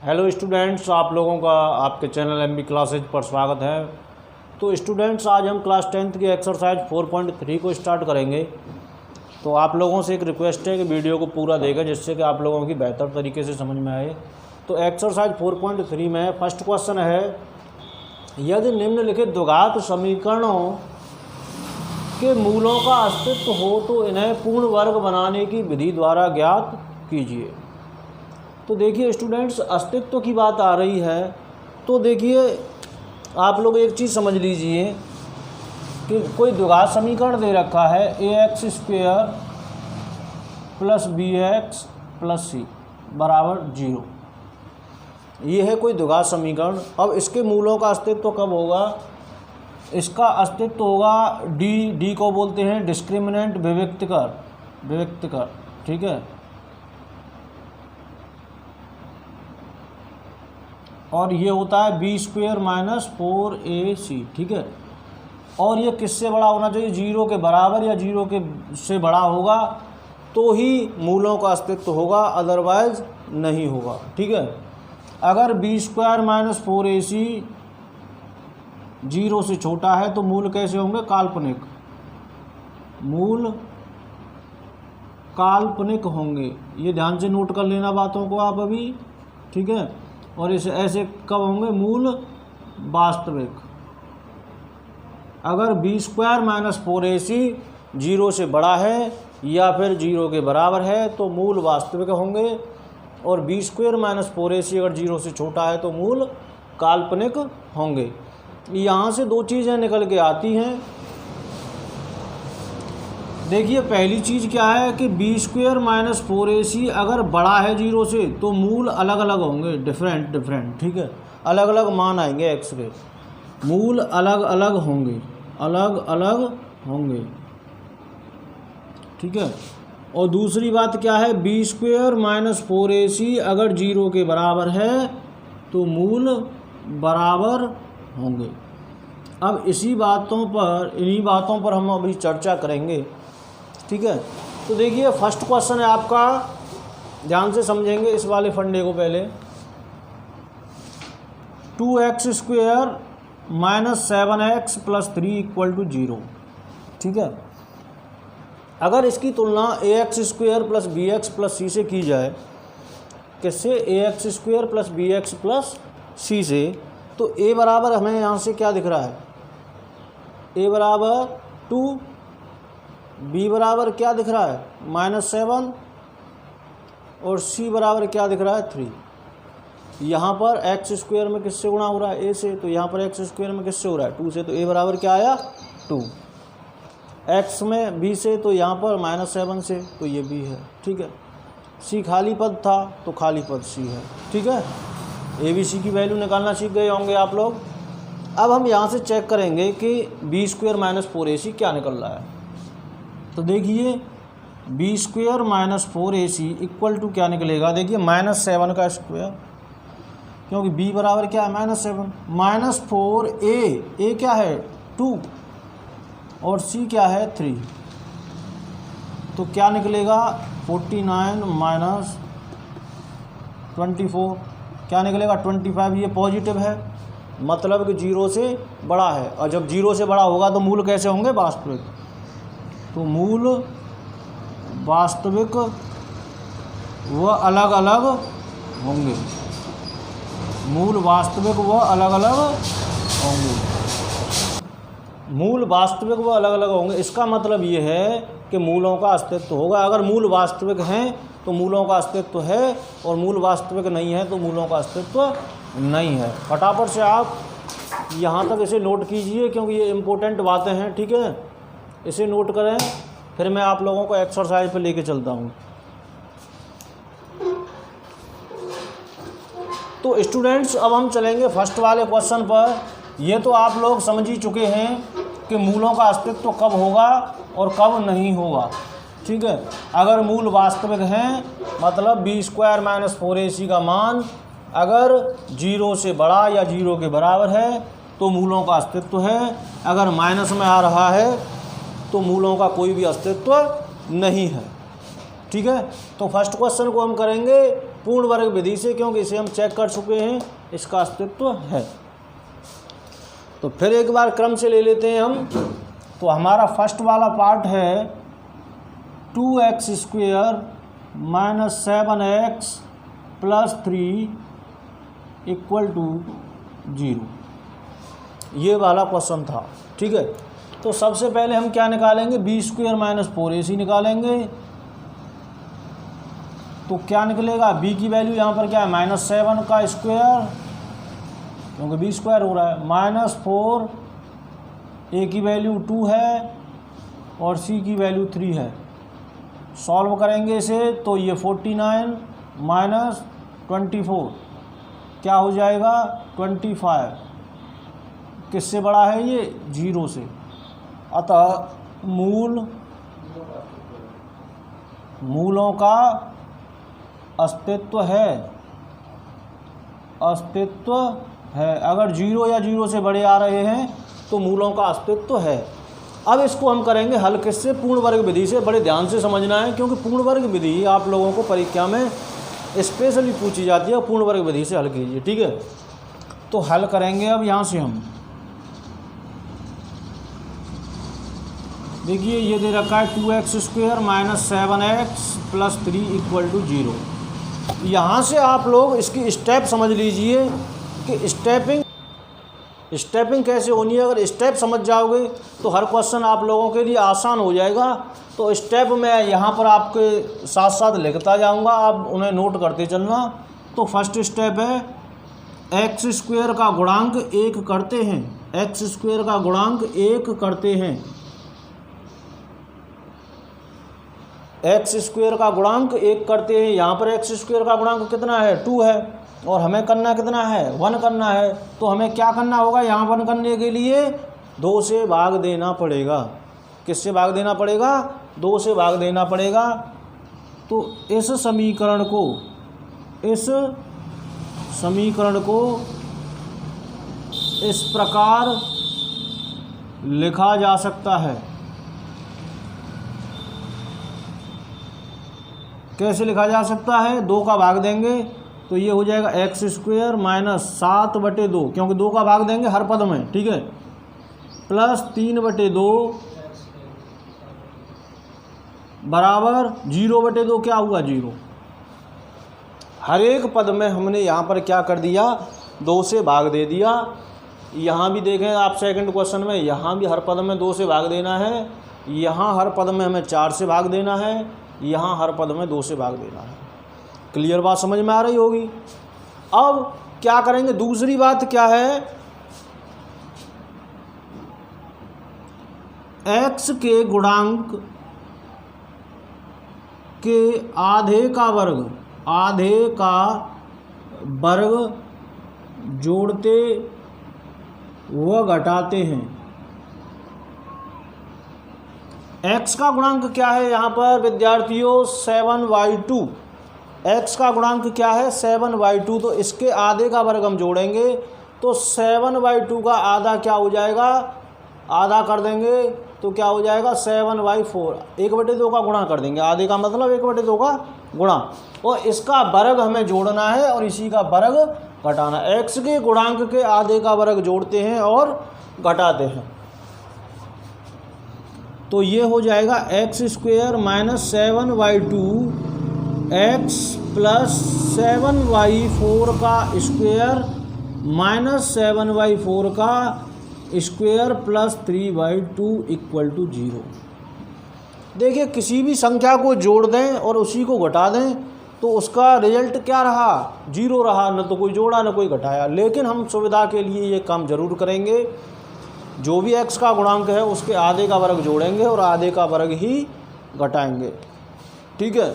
Hello students, आप लोगों का आपके चैनल एमबी क्लासेज पर स्वागत है। तो स्टूडेंट्स, आज हम क्लास 10th की एक्सरसाइज 4.3 को स्टार्ट करेंगे। तो आप लोगों से एक रिक्वेस्ट है कि वीडियो को पूरा देखें, जिससे कि आप लोगों की बेहतर तरीके से समझ में आए। तो एक्सरसाइज 4.3 में फर्स्ट क्वेश्चन है, यदि निम्नलिखित द्विघात समीकरणों के मूलों का अस्तित्व हो तो इन्हें पूर्ण वर्ग बनाने की विधि द्वारा ज्ञात कीजिए। तो देखिए स्टूडेंट्स, अस्तित्व की बात आ रही है तो देखिए आप लोग एक चीज़ समझ लीजिए कि कोई द्विघात समीकरण दे रखा है ax² + bx + c बराबर 0। ये है कोई द्विघात समीकरण। अब इसके मूलों का अस्तित्व कब होगा? इसका अस्तित्व होगा डी को बोलते हैं डिस्क्रिमिनेंट विविक्तकर, ठीक है। और ये होता है b² - 4ac, ठीक है। और ये किससे बड़ा होना चाहिए? 0 के बराबर या 0 के से बड़ा होगा तो ही मूलों का अस्तित्व होगा, अदरवाइज नहीं होगा, ठीक है। अगर b² - 4ac 0 से छोटा है तो मूल कैसे होंगे? काल्पनिक। मूल काल्पनिक होंगे। ये ध्यान से नोट कर लेना बातों को आप अभी, ठीक है। और इसे ऐसे कब होंगे? मूल वास्तविक। अगर b² - 4ac 0 से बड़ा है या फिर 0 के बराबर है तो मूल वास्तविक होंगे, और b² - 4ac अगर 0 से छोटा है तो मूल काल्पनिक होंगे। यहाँ से दो चीज़ें निकल के आती हैं। देखिए पहली चीज़ क्या है कि b² - 4ac अगर बड़ा है 0 से तो मूल अलग अलग होंगे, डिफरेंट, ठीक है। अलग अलग मान आएंगे x के, मूल अलग अलग होंगे, ठीक है। और दूसरी बात क्या है, b² - 4ac अगर 0 के बराबर है तो मूल बराबर होंगे। अब इन्हीं बातों पर हम अभी चर्चा करेंगे, ठीक है। तो देखिए फर्स्ट क्वेश्चन है आपका, ध्यान से समझेंगे इस वाले फंडे को पहले। 2x² - 7x + 3 = 0, ठीक है। अगर इसकी तुलना ax² + bx + c से की जाए, किससे? ax² + bx + c से, तो a बराबर हमें यहाँ से क्या दिख रहा है? a बराबर 2, b बराबर क्या दिख रहा है? -7, और c बराबर क्या दिख रहा है? 3। यहाँ पर x² में किससे गुणा हो रहा है? a से, तो यहाँ पर x² में किससे हो रहा है? 2 से, तो a बराबर क्या आया? 2। x में b से, तो यहाँ पर -7 से, तो ये b है, ठीक है। c खाली पद था तो खाली पद c है, ठीक है। a b c की वैल्यू निकालना सीख गए होंगे आप लोग। अब हम यहाँ से चेक करेंगे कि b² - 4ac क्या निकल रहा है। तो देखिए b² - 4ac = क्या निकलेगा? देखिए -7 का स्क्वायर, क्योंकि b बराबर क्या है? -7 - 4a क्या है? 2, और c क्या है? 3। तो क्या निकलेगा? 49 - 24 क्या निकलेगा? 25। ये पॉजिटिव है, मतलब कि 0 से बड़ा है, और जब 0 से बड़ा होगा तो मूल कैसे होंगे? वास्तविक। तो मूल वास्तविक व अलग अलग होंगे, मूल वास्तविक व अलग अलग होंगे, मूल वास्तविक व अलग अलग होंगे। इसका मतलब ये है कि मूलों का अस्तित्व होगा। अगर मूल वास्तविक हैं तो मूलों का अस्तित्व है, और मूल वास्तविक नहीं है तो मूलों का अस्तित्व नहीं है। फटाफट से आप यहाँ तक इसे नोट कीजिए, क्योंकि ये इम्पोर्टेंट बातें हैं, ठीक है। इसे नोट करें, फिर मैं आप लोगों को एक्सरसाइज पे लेके चलता हूँ। तो स्टूडेंट्स, अब हम चलेंगे फर्स्ट वाले क्वेश्चन पर। ये तो आप लोग समझ ही चुके हैं कि मूलों का अस्तित्व कब होगा और कब नहीं होगा, ठीक है। अगर मूल वास्तविक हैं, मतलब b² - 4ac का मान अगर 0 से बड़ा या 0 के बराबर है तो मूलों का अस्तित्व है। अगर माइनस में आ रहा है तो मूलों का कोई भी अस्तित्व नहीं है, ठीक है। तो फर्स्ट क्वेश्चन को हम करेंगे पूर्ण वर्ग विधि से, क्योंकि इसे हम चेक कर चुके हैं, इसका अस्तित्व है। तो फिर एक बार क्रम से ले लेते हैं हम। तो हमारा फर्स्ट वाला पार्ट है 2x² minus 7x plus 3 equal to 0, ये वाला क्वेश्चन था। ठीक है, तो सबसे पहले हम क्या निकालेंगे, b² माइनस 4ac निकालेंगे। तो क्या निकलेगा, b की वैल्यू यहाँ पर क्या है, -7 का स्क्वायर, क्योंकि b स्क्वायर हो रहा है, -4, a की वैल्यू 2 है और c की वैल्यू 3 है। सॉल्व करेंगे इसे तो ये 49 माइनस 24 क्या हो जाएगा, 25। किससे बड़ा है ये, 0 से। अतः मूलों का अस्तित्व है। अगर 0 या 0 से बड़े आ रहे हैं तो मूलों का अस्तित्व है। अब इसको हम करेंगे हल किससे, पूर्ण वर्ग विधि से। बड़े ध्यान से समझना है, क्योंकि पूर्ण वर्ग विधि आप लोगों को परीक्षा में स्पेशली पूछी जाती है। पूर्ण वर्ग विधि से हल कीजिए। ठीक है, तो हल करेंगे अब यहाँ से हम। देखिए ये दे रखा है 2x² minus 7x plus 3 equal to 0। यहाँ से आप लोग इसकी स्टेप समझ लीजिए कि स्टेपिंग कैसे होनी है। अगर स्टेप समझ जाओगे तो हर क्वेश्चन आप लोगों के लिए आसान हो जाएगा। तो स्टेप मैं यहाँ पर आपके साथ साथ लिखता जाऊँगा, आप उन्हें नोट करते चलना। तो फर्स्ट स्टेप है x² का गुणांक 1 करते हैं, x² का गुणांक 1 करते हैं। x² का गुणांक 1 करते हैं। यहाँ पर x² का गुणांक कितना है, 2 है, और हमें करना कितना है, 1 करना है। तो हमें क्या करना होगा, यहाँ 1 करने के लिए 2 से भाग देना पड़ेगा। किससे भाग देना पड़ेगा, 2 से भाग देना पड़ेगा। तो इस समीकरण को इस प्रकार लिखा जा सकता है। कैसे लिखा जा सकता है, 2 का भाग देंगे तो ये हो जाएगा x² माइनस 7/2, क्योंकि 2 का भाग देंगे हर पद में। ठीक है, प्लस 3/2 बराबर 0/2 क्या हुआ, 0। हर एक पद में हमने यहाँ पर क्या कर दिया, 2 से भाग दे दिया। यहाँ भी देखें आप सेकंड क्वेश्चन में, यहाँ भी हर पद में 2 से भाग देना है। यहाँ हर पद में हमें 4 से भाग देना है। यहाँ हर पद में 2 से भाग देना है। क्लियर बात समझ में आ रही होगी। अब क्या करेंगे, दूसरी बात क्या है, x के गुणांक के आधे का वर्ग जोड़ते व घटाते हैं। x का गुणांक क्या है यहाँ पर विद्यार्थियों, 7/2। x का गुणांक क्या है, 7/2। तो इसके आधे का वर्ग हम जोड़ेंगे तो 7/2 का आधा क्या हो जाएगा, आधा कर देंगे तो क्या हो जाएगा, 7/4। 1/2 का गुणा कर देंगे, आधे का मतलब 1/2 का गुणा, और इसका वर्ग हमें जोड़ना है और इसी का वर्ग घटाना। x के गुणांक के आधे का वर्ग जोड़ते हैं और घटाते हैं। तो ये हो जाएगा x² माइनस 7/2 x प्लस 7/4 का स्क्वायर माइनस 7/4 का स्क्वायर प्लस 3/2 इक्वल टू 0। देखिए किसी भी संख्या को जोड़ दें और उसी को घटा दें तो उसका रिजल्ट क्या रहा, 0 रहा। न तो कोई जोड़ा न कोई घटाया। लेकिन हम सुविधा के लिए ये काम जरूर करेंगे, जो भी x का गुणांक है उसके आधे का वर्ग जोड़ेंगे और आधे का वर्ग ही घटाएंगे। ठीक है,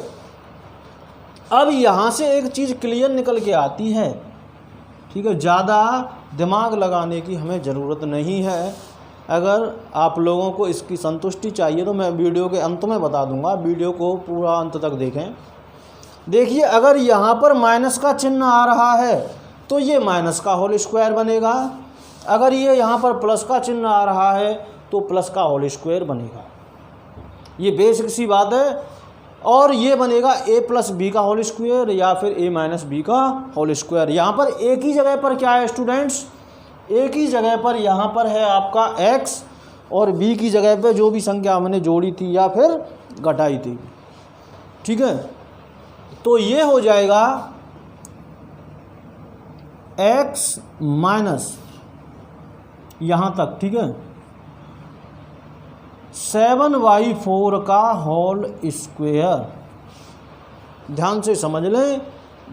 अब यहाँ से एक चीज़ क्लियर निकल के आती है। ठीक है, ज़्यादा दिमाग लगाने की हमें ज़रूरत नहीं है। अगर आप लोगों को इसकी संतुष्टि चाहिए तो मैं वीडियो के अंत में बता दूंगा, वीडियो को पूरा अंत तक देखें। देखिए अगर यहाँ पर माइनस का चिन्ह आ रहा है तो ये माइनस का होल स्क्वायर बनेगा। अगर ये यहाँ पर प्लस का चिन्ह आ रहा है तो प्लस का होल स्क्वायर बनेगा। ये बेसिक सी बात है। और ये बनेगा a प्लस बी का होल स्क्वायर या फिर a माइनस बी का होल स्क्वायर। यहाँ पर एक ही जगह पर क्या है स्टूडेंट्स, एक ही जगह पर यहाँ पर है आपका x और b की जगह पे जो भी संख्या हमने जोड़ी थी या फिर घटाई थी। ठीक है, तो ये हो जाएगा x माइनस यहाँ तक, ठीक है, 7y4 का होल स्क्वायर। ध्यान से समझ लें,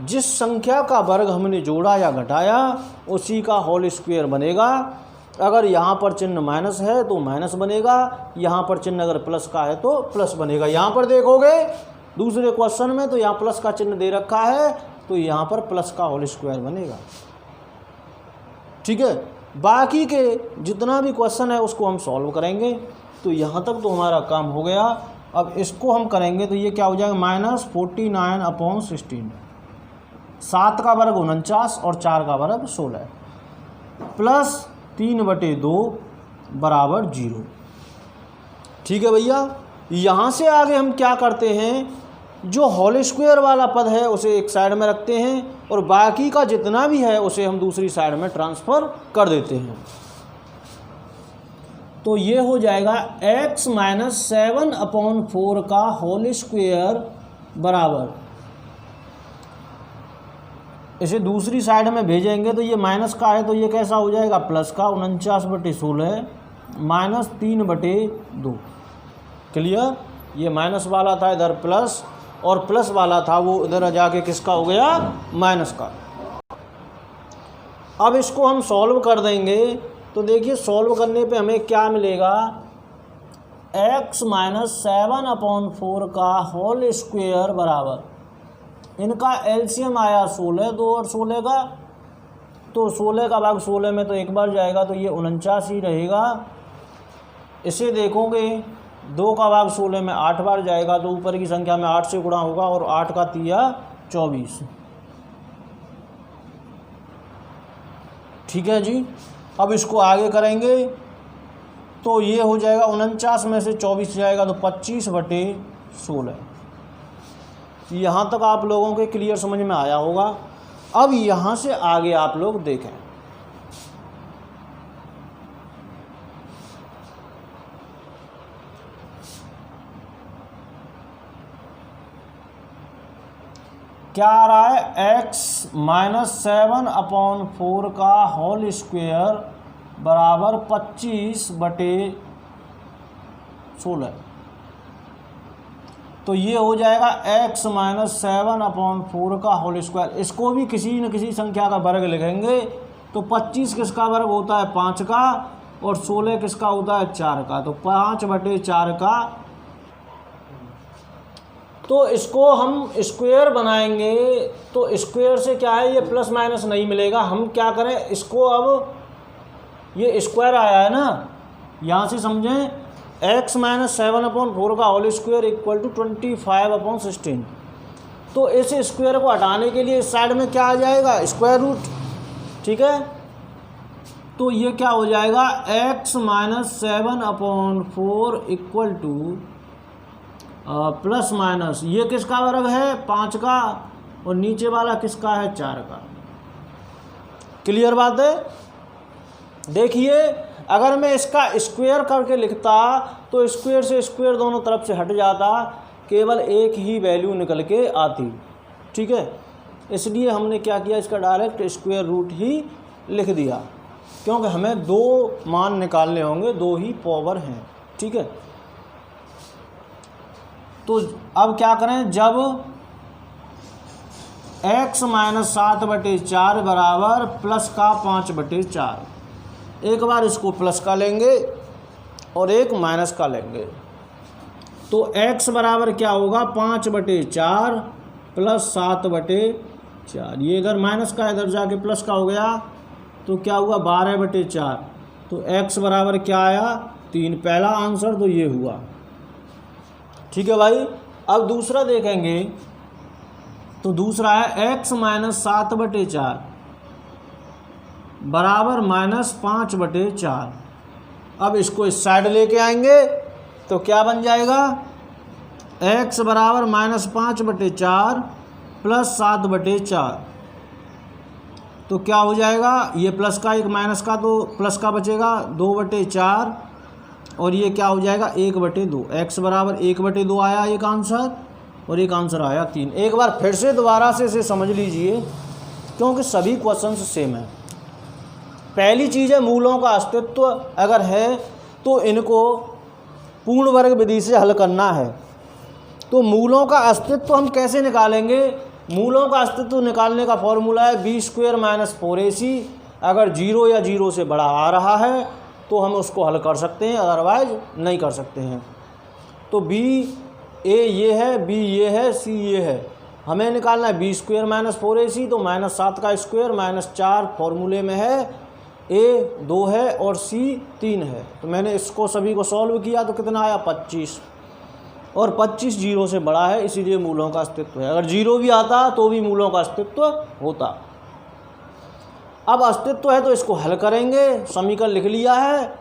जिस संख्या का वर्ग हमने जोड़ा या घटाया उसी का होल स्क्वायर बनेगा। अगर यहाँ पर चिन्ह माइनस है तो माइनस बनेगा, यहाँ पर चिन्ह अगर प्लस का है तो प्लस बनेगा। यहाँ पर देखोगे दूसरे क्वेश्चन में तो यहाँ प्लस का चिन्ह दे रखा है तो यहाँ पर प्लस का होल स्क्वायर बनेगा। ठीक है, बाकी के जितना भी क्वेश्चन है उसको हम सॉल्व करेंगे। तो यहाँ तक तो हमारा काम हो गया। अब इसको हम करेंगे तो ये क्या हो जाएगा, -49/16, 7 का वर्ग 49 और 4 का वर्ग 16 प्लस 3/2 बराबर 0। ठीक है भैया, यहाँ से आगे हम क्या करते हैं, जो होल स्क्वायर वाला पद है उसे एक साइड में रखते हैं और बाकी का जितना भी है उसे हम दूसरी साइड में ट्रांसफ़र कर देते हैं। तो ये हो जाएगा x माइनस 7/4 का होल स्क्वायर बराबर, इसे दूसरी साइड में भेजेंगे तो ये माइनस का है तो ये कैसा हो जाएगा, प्लस का, 49/16 माइनस 3/2। क्लियर, ये माइनस वाला था इधर प्लस और प्लस वाला था वो इधर जाके किसका हो गया, माइनस का। अब इसको हम सॉल्व कर देंगे तो देखिए सॉल्व करने पे हमें क्या मिलेगा, x माइनस 7/4 का होल स्क्वायर बराबर, इनका एलसीएम आया 16, 2 और 16 का, तो 16 का भाग 16 में तो एक बार जाएगा तो ये 49 ही रहेगा। इसे देखोगे 2 का भाग 16 में 8 बार जाएगा तो ऊपर की संख्या में 8 से गुणा होगा और 8 का 3 24। ठीक है जी, अब इसको आगे करेंगे तो ये हो जाएगा 49 में से 24 जाएगा तो 25/16। यहाँ तक आप लोगों के क्लियर समझ में आया होगा। अब यहाँ से आगे आप लोग देखें, क्या आ रहा है, x माइनस 7/4 का होल स्क्वायर बराबर 25/16। तो ये हो जाएगा x माइनस 7/4 का होल स्क्वायर। इसको भी किसी न किसी संख्या का वर्ग लिखेंगे तो 25 किसका वर्ग होता है, 5 का, और 16 किसका होता है, 4 का, तो 5/4 का। तो इसको हम स्क्वायर बनाएंगे तो स्क्वायर से क्या है, ये प्लस माइनस नहीं मिलेगा। हम क्या करें, इसको अब ये स्क्वायर आया है ना, यहाँ से समझें, x माइनस 7/4 का होल स्क्वायर इक्वल टू 25/16। तो इस स्क्वायर को हटाने के लिए इस साइड में क्या आ जाएगा, स्क्वायर रूट। ठीक है, तो ये क्या हो जाएगा, x minus 7/4 equal two plus minus, ये किसका वर्ग है, 5 का, और नीचे वाला किसका है, 4 का। क्लियर बात है। देखिए अगर मैं इसका स्क्वायर करके लिखता तो स्क्वायर से स्क्वायर दोनों तरफ से हट जाता, केवल एक ही वैल्यू निकल के आती। ठीक है, इसलिए हमने क्या किया, इसका डायरेक्ट स्क्वायर रूट ही लिख दिया, क्योंकि हमें 2 मान निकालने होंगे, 2 ही पावर हैं। ठीक है, तो अब क्या करें, जब x माइनस 7/4 बराबर प्लस का 5/4, एक बार इसको प्लस का लेंगे और एक माइनस का लेंगे तो x बराबर क्या होगा, 5/4 प्लस 7/4। ये इधर माइनस का इधर जाके प्लस का हो गया तो क्या हुआ, 12/4। तो x बराबर क्या आया, 3, पहला आंसर तो ये हुआ। ठीक है भाई, अब दूसरा देखेंगे तो दूसरा है x माइनस 7/4 बराबर माइनस 5/4। अब इसको इस साइड लेके आएंगे तो क्या बन जाएगा, x बराबर -5/4 प्लस 7/4। तो क्या हो जाएगा, ये प्लस का एक माइनस का, तो प्लस का बचेगा 2/4 और ये क्या हो जाएगा 1/2। x बराबर 1/2 आया एक आंसर और एक आंसर आया 3। एक बार फिर से दोबारा से इसे समझ लीजिए क्योंकि सभी क्वेश्चंस सेम हैं। पहली चीज़ है मूलों का अस्तित्व अगर है तो इनको पूर्ण वर्ग विधि से हल करना है। तो मूलों का अस्तित्व हम कैसे निकालेंगे, मूलों का अस्तित्व निकालने का फॉर्मूला है b² - 4ac। अगर 0 या 0 से बड़ा आ रहा है तो हम उसको हल कर सकते हैं, अदरवाइज नहीं कर सकते हैं। तो b a ये है, b ये है, c ये है। हमें निकालना है b² - 4ac, तो -7 का स्क्वायर -4 फॉर्मूले में है, a 2 है और c 3 है। तो मैंने इसको सभी को सॉल्व किया तो कितना आया 25, और 25 0 से बड़ा है, इसीलिए मूलों का अस्तित्व है। अगर 0 भी आता तो भी मूलों का अस्तित्व होता। अब अस्तित्व है तो इसको हल करेंगे। समीकरण लिख लिया है।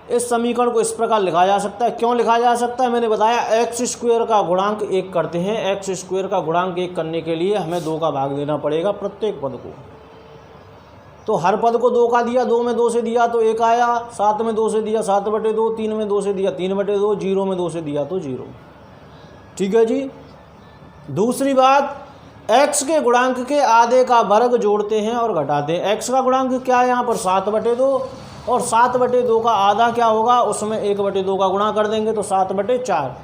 इस समीकरण को इस प्रकार लिखा जा सकता है। क्यों लिखा जा सकता है, मैंने बताया x² का गुणांक 1 करते हैं। x² का गुणांक 1 करने के लिए हमें 2 का भाग देना पड़ेगा प्रत्येक पद को। तो हर पद को 2 का दिया, 2 में 2 से दिया तो 1 आया, 7 में 2 से दिया 7/2, 3 में 2 से दिया 3/2, 0 में 2 से दिया तो 0। ठीक है जी। दूसरी बात, x के गुणांक के आधे का वर्ग जोड़ते हैं और घटाते हैं। x का गुणांक क्या है यहाँ पर 7/2, और 7/2 का आधा क्या होगा, उसमें 1/2 का गुणा कर देंगे तो 7/4।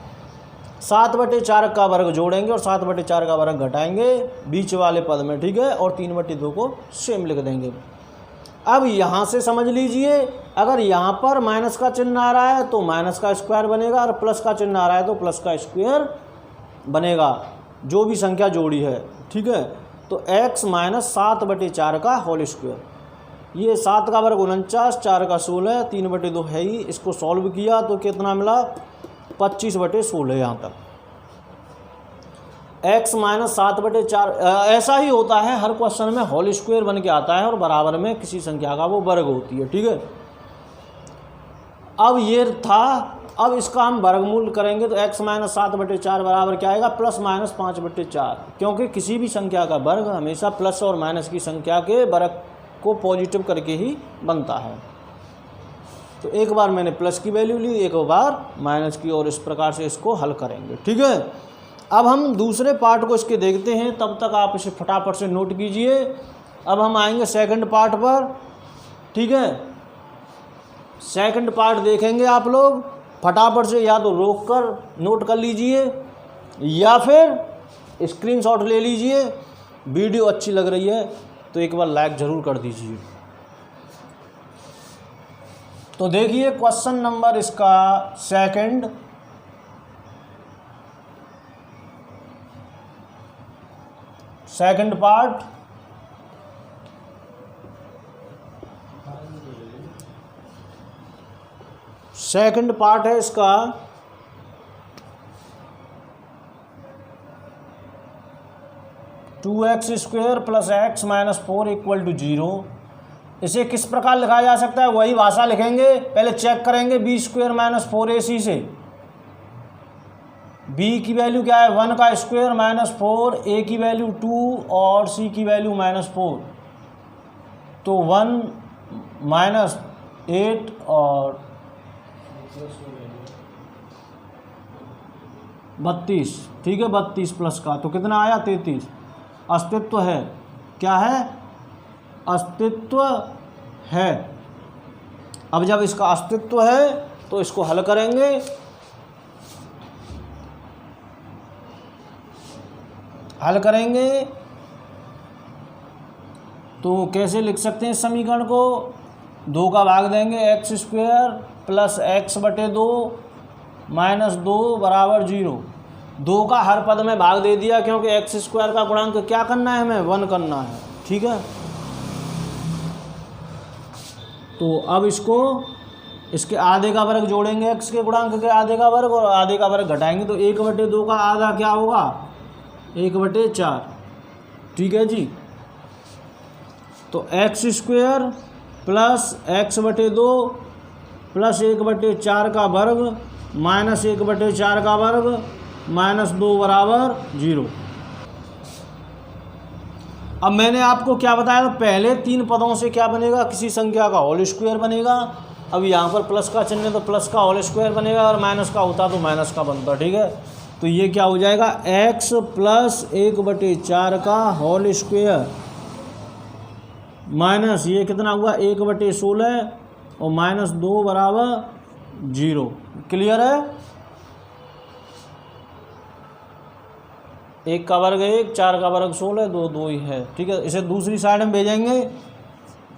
7/4 का वर्ग जोड़ेंगे और 7/4 का वर्ग घटाएंगे बीच वाले पद में, ठीक है, और 3/2 को सेम लिख देंगे। अब यहाँ से समझ लीजिए, अगर यहाँ पर माइनस का चिन्ह आ रहा है तो माइनस का स्क्वायर बनेगा, और प्लस का चिन्ह आ रहा है तो प्लस का स्क्वायर बनेगा, जो भी संख्या जोड़ी है। ठीक है, तो x - 7/4 का होल स्क्वायर, ये 7 का वर्ग 49, 4 का 16, 3/2 है ही। इसको सॉल्व किया तो कितना मिला 25/16 यहाँ तक। x - 7/4 ऐसा ही होता है हर क्वेश्चन में, होल स्क्वायर बन के आता है और बराबर में किसी संख्या का वो वर्ग होती है। ठीक है, अब ये था। अब इसका हम वर्गमूल करेंगे तो x - 7/4 बराबर क्या आएगा +-5/4, क्योंकि किसी भी संख्या का वर्ग हमेशा प्लस और माइनस की संख्या के वर्ग को पॉजिटिव करके ही बनता है। तो एक बार मैंने प्लस की वैल्यू ली, एक बार माइनस की, और इस प्रकार से इसको हल करेंगे। ठीक है, अब हम दूसरे पार्ट को इसके देखते हैं, तब तक आप इसे फटाफट से नोट कीजिए। अब हम आएंगे सेकंड पार्ट पर। ठीक है, सेकंड पार्ट देखेंगे आप लोग फटाफट से, या तो रोक कर नोट कर लीजिए या फिर स्क्रीनशॉट ले लीजिए। वीडियो अच्छी लग रही है तो एक बार लाइक ज़रूर कर दीजिए। तो देखिए क्वेश्चन नंबर इसका second, second part. Second part है इसका 2x² + x - 4 = 0। इसे किस प्रकार लिखा जा सकता है, वही भाषा लिखेंगे। पहले चेक करेंगे b² - 4ac से। b की वैल्यू क्या है 1 का स्क्वायर -4, a की वैल्यू 2 और c की वैल्यू -4, तो 1 - 8 और 32। ठीक है, 32 प्लस का तो कितना आया 33। अस्तित्व है, क्या है, अस्तित्व है। अब जब इसका अस्तित्व है तो इसको हल करेंगे। हल करेंगे तो कैसे लिख सकते हैं इस समीकरण को, 2 का भाग देंगे x² + x/2 - 2 = 0। 2 का हर पद में भाग दे दिया, क्योंकि x² का गुणांक क्या करना है, हमें 1 करना है। ठीक है, तो अब इसको इसके आधे का वर्ग जोड़ेंगे, x के गुणांक के आधे का वर्ग, और आधे का वर्ग घटाएंगे तो 1/2 का आधा क्या होगा 1/4। ठीक है जी, तो x² + x/2 + 1/4 का वर्ग -1/4 का वर्ग -2 बराबर 0। अब मैंने आपको क्या बताया, पहले 3 पदों से क्या बनेगा, किसी संख्या का होल स्क्वायर बनेगा। अब यहाँ पर प्लस का चिन्ह है तो प्लस का होल स्क्वायर बनेगा, और माइनस का होता तो माइनस का बनता। ठीक है, तो ये क्या हो जाएगा, x + 1/4 का होल स्क्वायर माइनस ये कितना हुआ 1/16 और -2 बराबर 0। क्लियर है, 1 का वर्ग 1, 4 का वर्ग 16, 2 2 ही है। ठीक है, इसे दूसरी साइड में भेजेंगे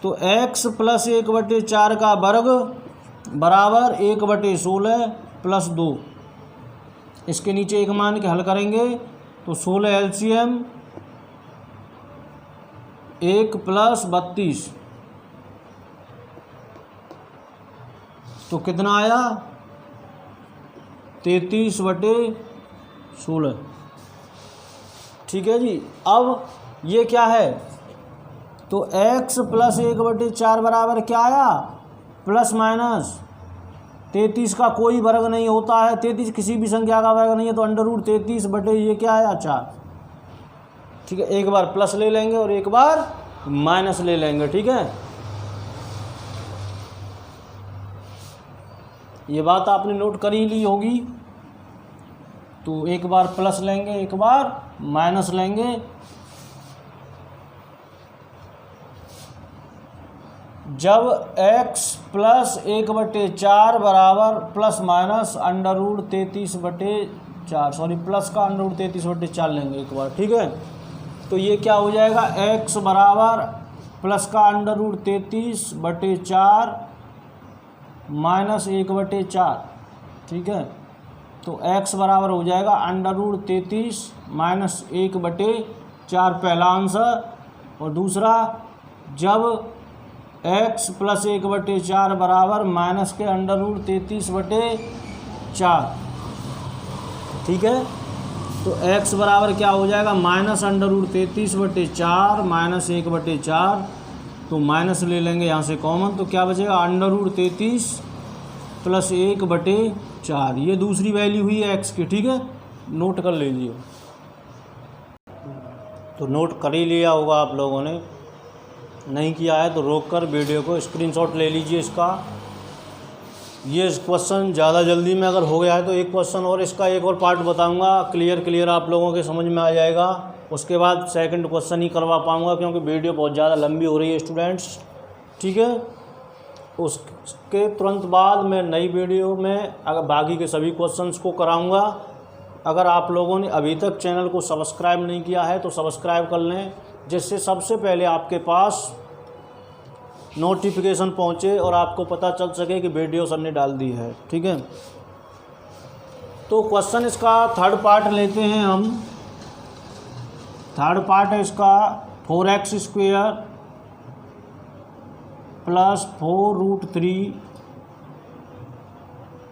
तो x + 1/4 का वर्ग बराबर 1/16 + 2। इसके नीचे एक मान के हल करेंगे तो 16 LCM 1 + 32 तो कितना आया 33/16। ठीक है जी। अब ये क्या है, तो x + 1/4 बराबर क्या आया, ± 33 का कोई वर्ग नहीं होता है, 33 किसी भी संख्या का वर्ग नहीं है, तो √33 बटे ये क्या आया 4। ठीक है, एक बार प्लस ले लेंगे और एक बार माइनस ले लेंगे। ठीक है, ये बात आपने नोट कर ही ली होगी। तो एक बार प्लस लेंगे, एक बार माइनस लेंगे। जब x + 1/4 बराबर ±√33/4, सॉरी प्लस का √33/4 लेंगे एक बार। ठीक है, तो ये क्या हो जाएगा, x बराबर प्लस का √33/4 -1/4। ठीक है, तो x बराबर हो जाएगा √33 - 1/4 पहला आंसर। और दूसरा, जब x + 1/4 बराबर माइनस के √33/4। ठीक है, तो x बराबर क्या हो जाएगा, -√33/4 -1/4। तो माइनस ले लेंगे यहाँ से कॉमन, तो क्या बचेगा √33 + 1/4। ये दूसरी वैल्यू हुई है x की। ठीक है, नोट कर लीजिए। तो नोट कर ही लिया होगा आप लोगों ने, नहीं किया है तो रोक कर वीडियो को स्क्रीनशॉट ले लीजिए इसका। ये क्वेश्चन ज़्यादा जल्दी में अगर हो गया है तो एक क्वेश्चन और इसका एक और पार्ट बताऊंगा, क्लियर आप लोगों के समझ में आ जाएगा। उसके बाद सेकंड क्वेश्चन ही करवा पाऊंगा क्योंकि वीडियो बहुत ज़्यादा लंबी हो रही है स्टूडेंट्स। ठीक है, उसके तुरंत बाद मैं नई वीडियो में अगर बाकी के सभी क्वेश्चंस को कराऊंगा। अगर आप लोगों ने अभी तक चैनल को सब्सक्राइब नहीं किया है तो सब्सक्राइब कर लें, जिससे सबसे पहले आपके पास नोटिफिकेशन पहुंचे और आपको पता चल सके कि वीडियो सर ने डाल दी है। ठीक है, तो क्वेश्चन इसका थर्ड पार्ट लेते हैं हम। थर्ड पार्ट है इसका 4x² + 4√3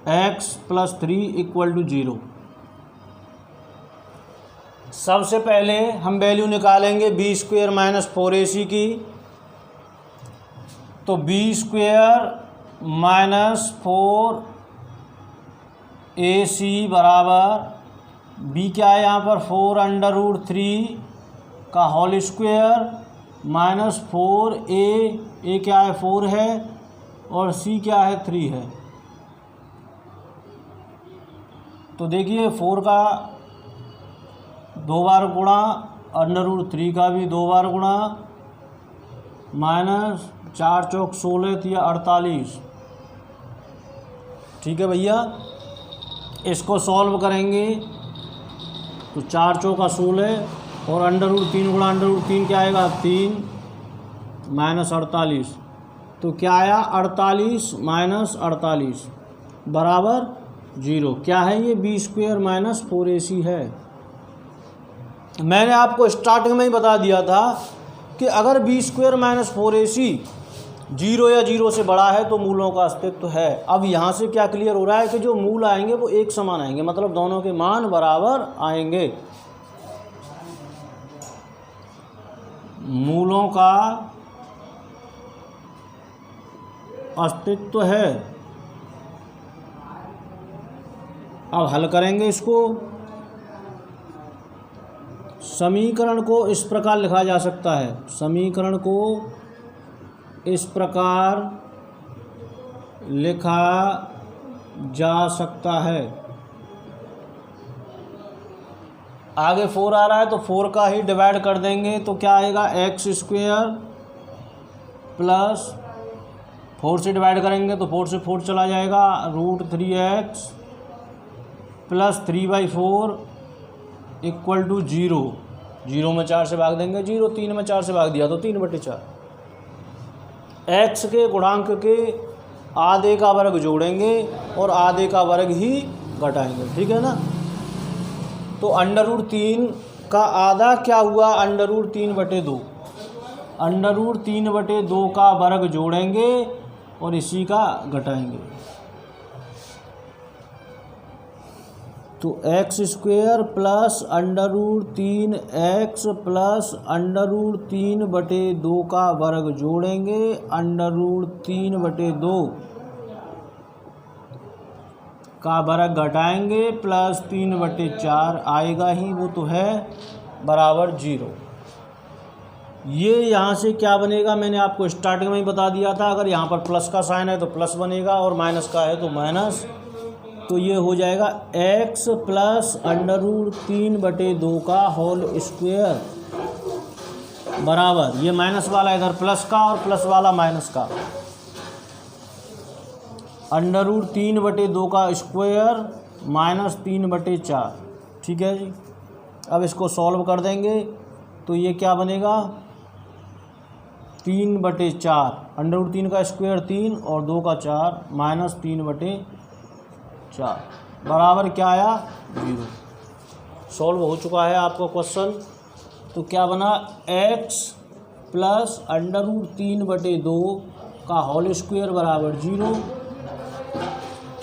x + 3 = 0। सबसे पहले हम वैल्यू निकालेंगे b² - 4ac की। तो b² - 4ac बराबर b क्या है यहाँ पर 4√3 का होल स्क्वायर -4a क्या है 4 है और c क्या है 3 है। तो देखिए 4 का 2 बार गुणा, √3 का भी 2 बार गुणा, -4 चौक 16 या 48। ठीक है भैया, इसको सॉल्व करेंगे तो 4 चौका 16 और √3 गुणा √3 क्या आएगा 3 -48। तो क्या आया 48 - 48 बराबर 0। क्या है ये b² - 4ac है। मैंने आपको स्टार्टिंग में ही बता दिया था कि अगर b² - 4ac 0 या 0 से बड़ा है तो मूलों का अस्तित्व है। अब यहाँ से क्या क्लियर हो रहा है कि जो मूल आएंगे वो एक समान आएंगे, मतलब दोनों के मान बराबर आएंगे। मूलों का अस्तित्व है। अब हल करेंगे इसको। समीकरण को इस प्रकार लिखा जा सकता है, समीकरण को इस प्रकार लिखा जा सकता है। आगे 4 आ रहा है तो 4 का ही डिवाइड कर देंगे तो क्या आएगा, एक्स स्क्वेयर प्लस 4 से डिवाइड करेंगे तो 4 से 4 चला जाएगा, √3x प्लस 3/4 इक्वल टू 0। 0 में 4 से भाग देंगे 0, 3 में 4 से भाग दिया तो 3/4। x के गुणांक के आधे का वर्ग जोड़ेंगे और आधे का वर्ग ही घटाएंगे, ठीक है ना। तो √3 का आधा क्या हुआ, √3/2। √3/2 का वर्ग जोड़ेंगे और इसी का घटाएंगे। तो x square plus √3x plus √3/2 का वर्ग जोड़ेंगे, √3/2 का वर्ग घटाएंगे प्लस 3/4 आएगा ही, वो तो है बराबर 0। ये यहाँ से क्या बनेगा, मैंने आपको स्टार्टिंग में ही बता दिया था, अगर यहाँ पर प्लस का साइन है तो प्लस बनेगा और माइनस का है तो माइनस। तो ये हो जाएगा x प्लस √3/2 का होल स्क्वायर बराबर, ये माइनस वाला इधर प्लस का और प्लस वाला माइनस का, √3/2 का स्क्वायर माइनस 3/4, ठीक है जी। अब इसको सॉल्व कर देंगे तो ये क्या बनेगा, 3/4, √3 का स्क्वायर 3 और 2 का 4 माइनस 3/4 बराबर क्या आया, 0। सॉल्व हो चुका है आपका क्वेश्चन। तो क्या बना, x प्लस √3/2 का होल स्क्वायर बराबर 0,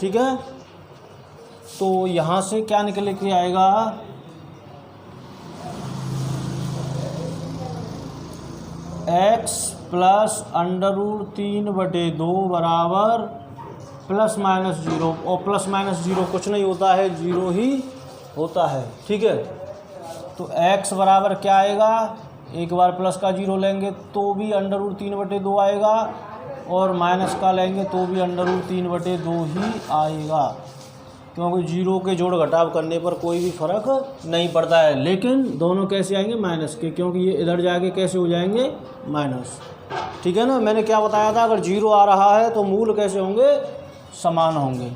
ठीक है। तो यहाँ से क्या निकल के आएगा, x प्लस √3/2 बराबर प्लस माइनस 0, और प्लस माइनस 0 कुछ नहीं होता है, 0 ही होता है, ठीक है। तो x बराबर क्या आएगा, एक बार प्लस का 0 लेंगे तो भी √3/2 आएगा और माइनस का लेंगे तो भी √3/2 ही आएगा, क्योंकि 0 के जोड़ घटाव करने पर कोई भी फर्क नहीं पड़ता है। लेकिन दोनों कैसे आएंगे, माइनस के, क्योंकि ये इधर जाके कैसे हो जाएंगे, माइनस, ठीक है ना। मैंने क्या बताया था, अगर 0 आ रहा है तो मूल कैसे होंगे, समान होंगे।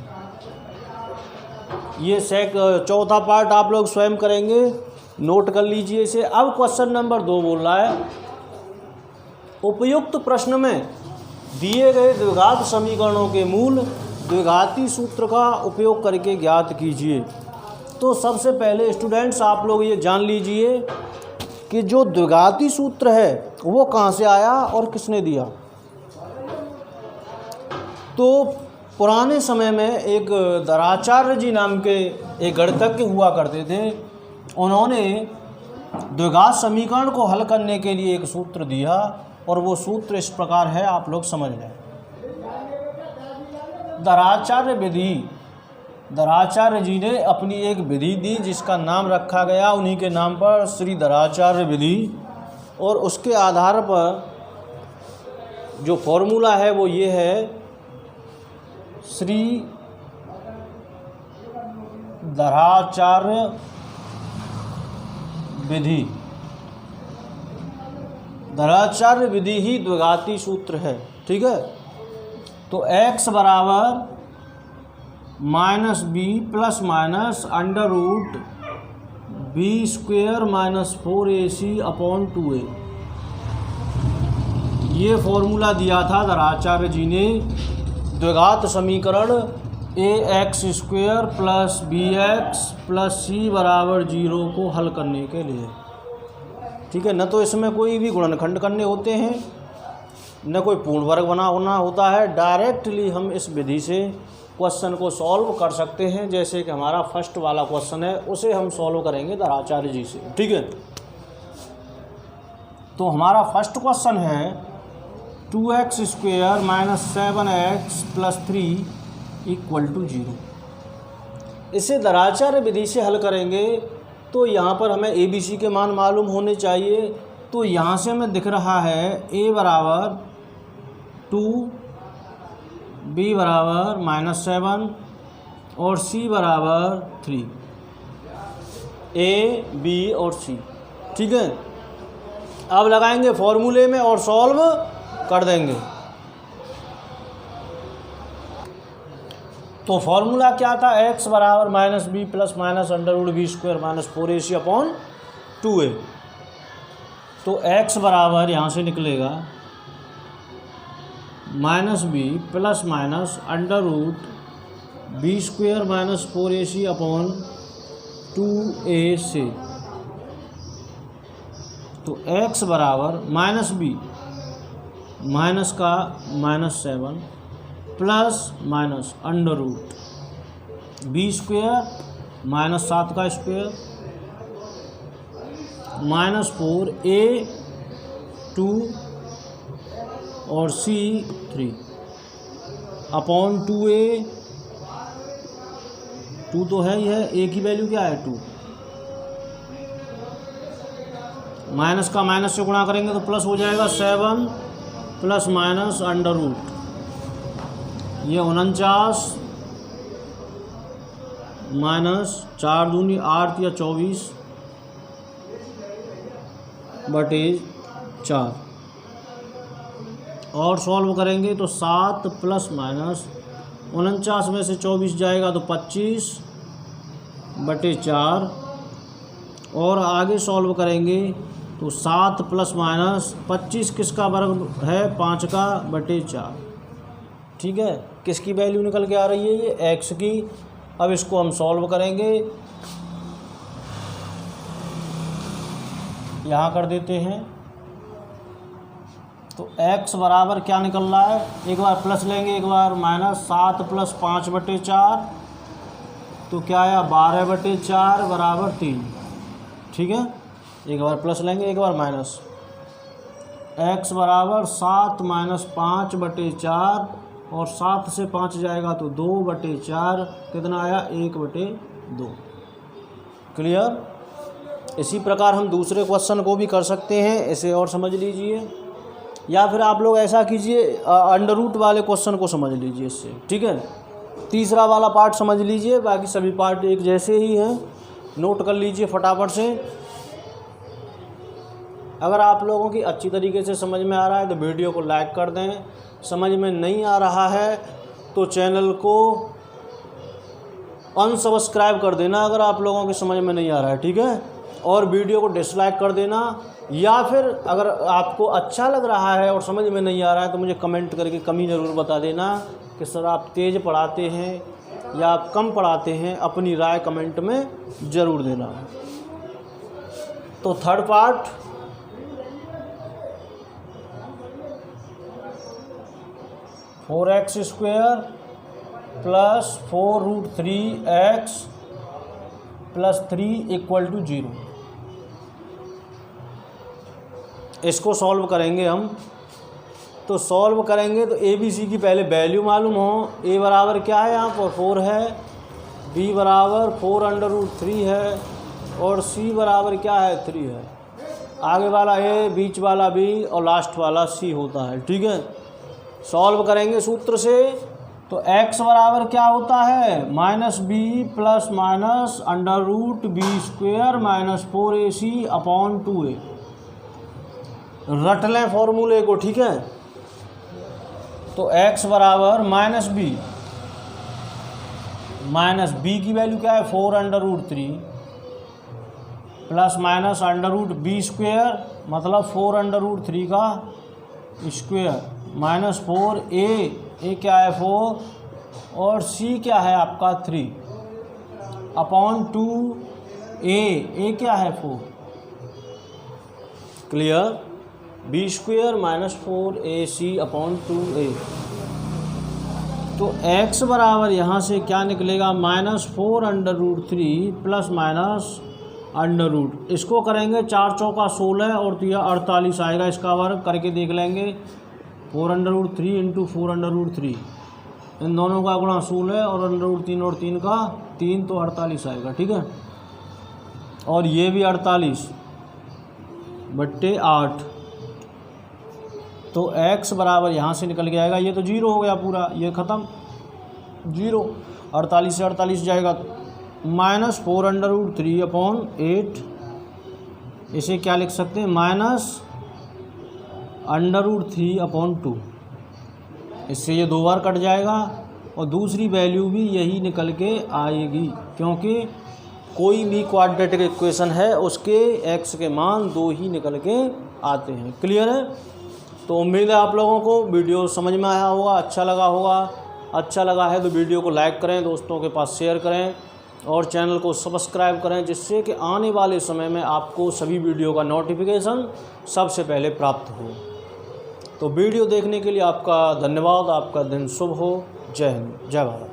ये चौथा पार्ट आप लोग स्वयं करेंगे, नोट कर लीजिए इसे। अब क्वेश्चन नंबर 2 बोल रहा है, उपयुक्त प्रश्न में दिए गए द्विघात समीकरणों के मूल द्विघाती सूत्र का उपयोग करके ज्ञात कीजिए। तो सबसे पहले स्टूडेंट्स आप लोग ये जान लीजिए कि जो द्विघाती सूत्र है वो कहाँ से आया और किसने दिया। तो पुराने समय में एक दराचार्य जी नाम के एक गणितज्ञ हुआ करते थे, उन्होंने द्विघात समीकरण को हल करने के लिए एक सूत्र दिया और वो सूत्र इस प्रकार है, आप लोग समझ लें। दराचार्य विधि, दराचार्य जी ने अपनी एक विधि दी जिसका नाम रखा गया उन्हीं के नाम पर, श्री दराचार्य विधि। और उसके आधार पर जो फॉर्मूला है वो ये है, श्री दराचार्य विधि। दराचार्य विधि ही द्विघाती सूत्र है, ठीक है। तो x बराबर -b plus minus √b² - 4ac/2a, ये फॉर्मूला दिया था दराचार्य जी ने द्विघात समीकरण ax² plus bx plus c बराबर 0 को हल करने के लिए, ठीक है। न तो इसमें कोई भी गुणनखंड करने होते हैं, न कोई पूर्ण वर्ग होना होता है। डायरेक्टली हम इस विधि से क्वेश्चन को सॉल्व कर सकते हैं। जैसे कि हमारा फर्स्ट वाला क्वेश्चन है उसे हम सॉल्व करेंगे दराचार्य जी से, ठीक है। तो हमारा फर्स्ट क्वेश्चन है 2x² - 7x + 3 = 0। इसे दराचार्य विधि से हल करेंगे तो यहाँ पर हमें ए बी सी के मान मालूम होने चाहिए। तो यहाँ से हमें दिख रहा है ए बराबर 2, बी बराबर -7 और सी बराबर 3, ए बी और सी। ठीक है, अब लगाएंगे फॉर्मूले में और सॉल्व कर देंगे। तो फॉर्मूला क्या था, x बराबर -b plus -√b² -4ac upon 2a। तो x बराबर यहाँ से निकलेगा -b plus -√b² -4ac upon 2a। तो x बराबर -b माइनस का -7 प्लस -√b² -7 का स्क्वायर -4a2 और c3 अपॉन 2a। 2 तो है ही है, a की वैल्यू क्या है 2। माइनस का माइनस से गुणा करेंगे तो प्लस हो जाएगा 7 प्लस माइनस √ ये 49 माइनस 4 दूनी 8 या 24 बटे 4 और सॉल्व करेंगे तो 7 प्लस माइनस 49 में से 24 जाएगा तो 25 बटे 4 और आगे सॉल्व करेंगे तो 7 प्लस माइनस 25 किसका वर्ग है 5 का बटे 4। ठीक है, किसकी वैल्यू निकल के आ रही है ये x की। अब इसको हम सॉल्व करेंगे, यहाँ कर देते हैं। तो x बराबर क्या निकल रहा है, एक बार प्लस लेंगे एक बार माइनस। 7 प्लस 5 बटे 4 तो क्या आया 12 बटे 4 बराबर 3। ठीक है, एक बार प्लस लेंगे एक बार माइनस। x बराबर 7 माइनस 5 बटे 4 और 7 से 5 जाएगा तो 2 बटे 4 कितना आया 1 बटे 2। क्लियर। इसी प्रकार हम दूसरे क्वेश्चन को भी कर सकते हैं, इसे और समझ लीजिए, या फिर आप लोग ऐसा कीजिए अंडर रूट वाले क्वेश्चन को समझ लीजिए इससे। ठीक है, तीसरा वाला पार्ट समझ लीजिए, बाकी सभी पार्ट एक जैसे ही हैं, नोट कर लीजिए फटाफट से। अगर आप लोगों की अच्छी तरीके से समझ में आ रहा है तो वीडियो को लाइक कर दें, समझ में नहीं आ रहा है तो चैनल को अनसब्सक्राइब कर देना अगर आप लोगों की समझ में नहीं आ रहा है। ठीक है, और वीडियो को डिसलाइक कर देना, या फिर अगर आपको अच्छा लग रहा है और समझ में नहीं आ रहा है तो मुझे कमेंट करके कमी ज़रूर बता देना कि सर आप तेज़ पढ़ाते हैं या आप कम पढ़ाते हैं, अपनी राय कमेंट में ज़रूर देना। तो third part, four x square plus 4√3x plus 3 = 0। इसको सॉल्व करेंगे हम। तो सॉल्व करेंगे तो ए बी सी की पहले वैल्यू मालूम हो। ए बराबर क्या है यहाँ पर 4 है, बी बराबर 4√3 है और सी बराबर क्या है 3 है। आगे वाला ए, बीच वाला बी और लास्ट वाला सी होता है। ठीक है, सॉल्व करेंगे सूत्र से तो x बराबर क्या होता है -b plus minus √b² -4ac upon 2a। रट लें फॉर्मूले को। ठीक है, तो x बराबर -b की वैल्यू क्या है 4√3 प्लस माइनस √b² मतलब 4√3 का स्क्वायर -4a क्या है 4 और c क्या है आपका 3 अपॉन 2a क्या है 4। Clear. b² -4ac upon 2a। तो x बराबर यहाँ से क्या निकलेगा -4√3 प्लस माइनस √। इसको करेंगे 4 चौका 16 और 48 आएगा, इसका वर्ग करके देख लेंगे। 4√3 × 4√3, इन दोनों का गुणा 16 और √3 और 3 का 3 तो 48 आएगा, ठीक है। और ये भी 48/8, तो x बराबर यहाँ से निकल के आएगा, ये तो 0 हो गया पूरा, ये ख़त्म 0। 48 से 48 जाएगा -4√3/8, इसे क्या लिख सकते हैं -√3/2। इससे ये 2 बार कट जाएगा और दूसरी वैल्यू भी यही निकल के आएगी, क्योंकि कोई भी क्वाड्रेटिक इक्वेशन है उसके x के मान 2 ही निकल के आते हैं। क्लियर है? तो उम्मीद है आप लोगों को वीडियो समझ में आया होगा, अच्छा लगा होगा। अच्छा लगा है तो वीडियो को लाइक करें, दोस्तों के पास शेयर करें और चैनल को सब्सक्राइब करें, जिससे कि आने वाले समय में आपको सभी वीडियो का नोटिफिकेशन सबसे पहले प्राप्त हो। तो वीडियो देखने के लिए आपका धन्यवाद। आपका दिन शुभ हो। जय हिंद, जय भारत।